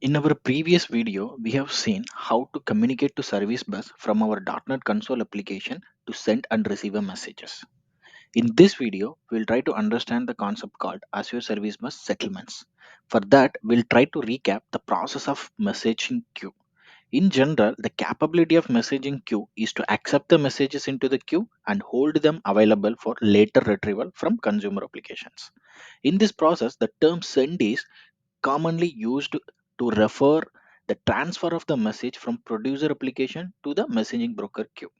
In our previous video, we have seen how to communicate to service bus from our .NET console application to send and receive a messages. In this video, we'll try to understand the concept called Azure Service Bus Settlements. For that, we'll try to recap the process of messaging queue. In general, the capability of messaging queue is to accept the messages into the queue and hold them available for later retrieval from consumer applications. In this process, the term send is commonly used to refer the transfer of the message from producer application to the messaging broker queue.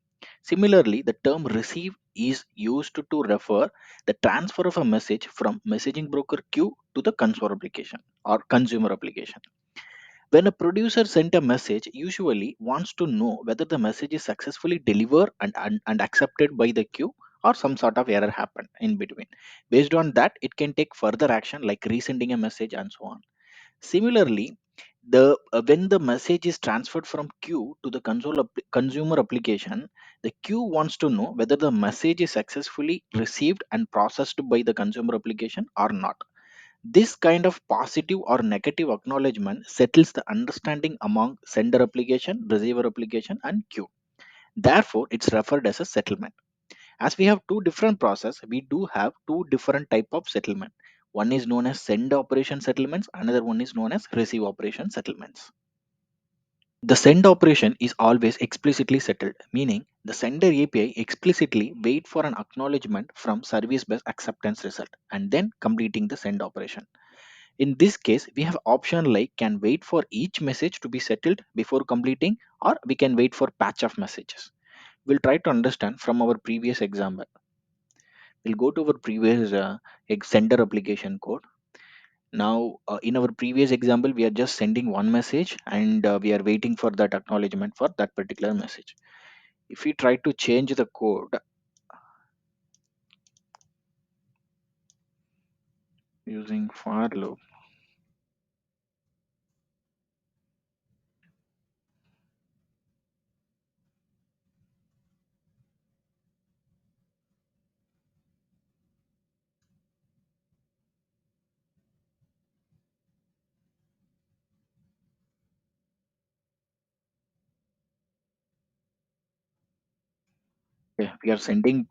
Similarly, the term receive is used to refer the transfer of a message from messaging broker queue to the consumer application or consumer application. When a producer sent a message, usually wants to know whether the message is successfully delivered and accepted by the queue or some sort of error happened in between. Based on that, it can take further action like resending a message and so on. Similarly, the when the message is transferred from queue to the consumer application, the queue wants to know whether the message is successfully received and processed by the consumer application or not. This kind of positive or negative acknowledgement settles the understanding among sender application, receiver application, and queue. Therefore, it's referred as a settlement. As we have two different process, we do have two different type of settlement. One is known as send operation settlements, another one is known as receive operation settlements. The send operation is always explicitly settled, meaning the sender API explicitly wait for an acknowledgement from service bus acceptance result and then completing the send operation. In this case, we have option like can wait for each message to be settled before completing, or we can wait for patch of messages. We'll try to understand from our previous example. We'll go to our previous sender application code. Now, in our previous example, we are just sending one message and we are waiting for that acknowledgement for that particular message. If we try to change the code using for loop, yeah, we are sending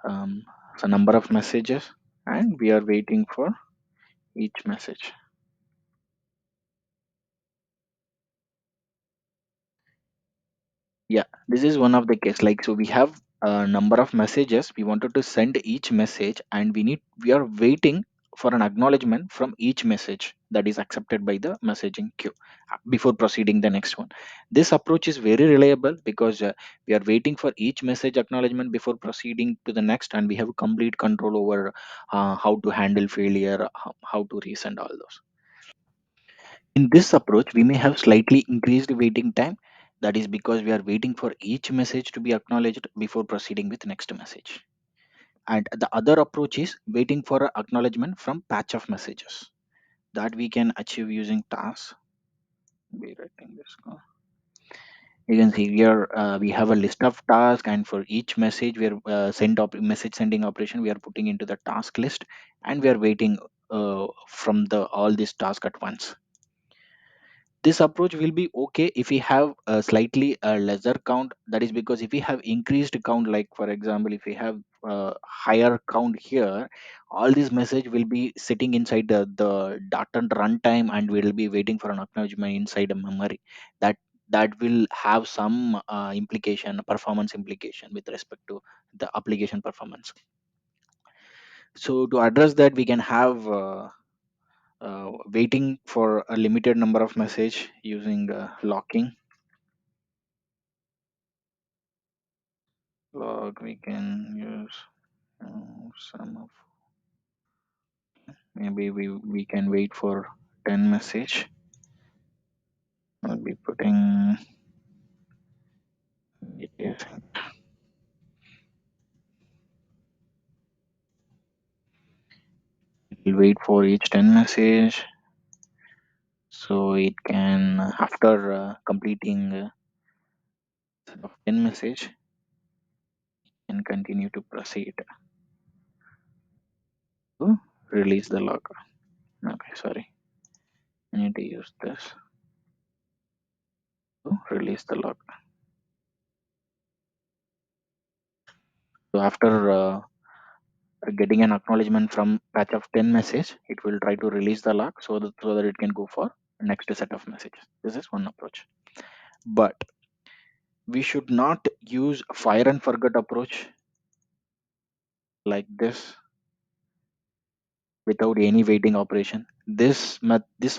um, a number of messages and we are waiting for each message. Yeah, this is one of the case. Like, so we have a number of messages. We wanted to send each message, and we are waiting for an acknowledgement from each message that is accepted by the messaging queue before proceeding the next one. This approach is very reliable because we are waiting for each message acknowledgement before proceeding to the next, and we have complete control over how to handle failure, how to resend all those. In this approach, we may have slightly increased waiting time. That is because we are waiting for each message to be acknowledged before proceeding with next message. And the other approach is waiting for a acknowledgement from patch of messages that we can achieve using tasks. Be writing this code. You can see here we have a list of tasks, and for each message, we are message sending operation. We are putting into the task list, and we are waiting from the all these tasks at once. This approach will be okay if we have a slightly lesser count. That is because if we have increased count, like for example if we have higher count here, all this message will be sitting inside the data runtime and we'll be waiting for an acknowledgement inside a memory. That will have some implication, performance implication with respect to the application performance. So to address that, we can have waiting for a limited number of message using locking log. We can use some of, maybe we can wait for 10 message. I'll be putting yes. We'll wait for each 10 message so it can after completing of 10 message and continue to proceed to release the log. Okay, sorry. I need to use this to release the lock. So after getting an acknowledgement from patch of 10 message, it will try to release the lock so that it can go for next set of messages. This is one approach. But we should not use fire and forget approach like this without any waiting operation. This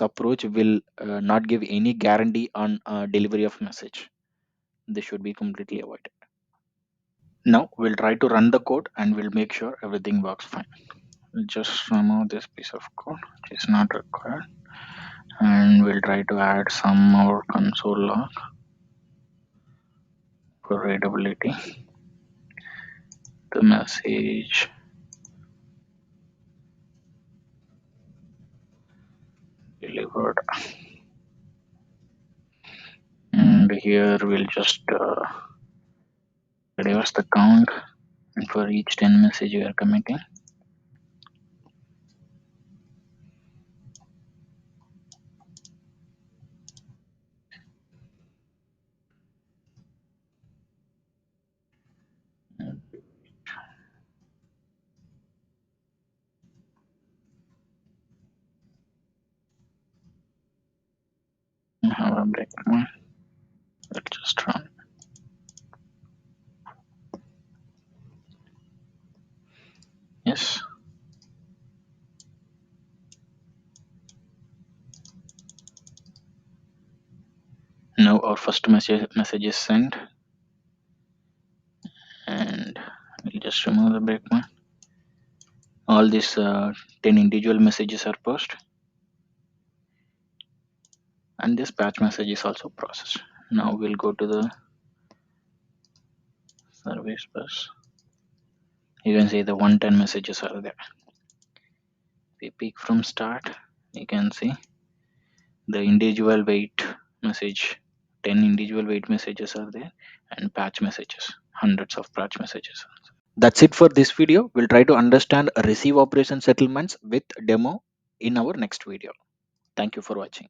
approach will not give any guarantee on delivery of message. This should be completely avoided. Now we'll try to run the code and we'll make sure everything works fine. We'll just remove this piece of code which is not required, and we'll try to add some more console log for readability. The message delivered, and here we'll just reverse the count, and for each 10 message we are committing. We have a breakpoint. Let's just run. Yes. Now our first message is sent, and we'll just remove the breakpoint. All these 10 individual messages are passed, and this batch message is also processed. Now we'll go to the service bus. You can see the 110 messages are there. We pick from start, you can see the individual wait message, 10 individual wait messages are there, and patch messages, hundreds of patch messages. That's it for this video. We'll try to understand receive operation settlements with demo in our next video. Thank you for watching.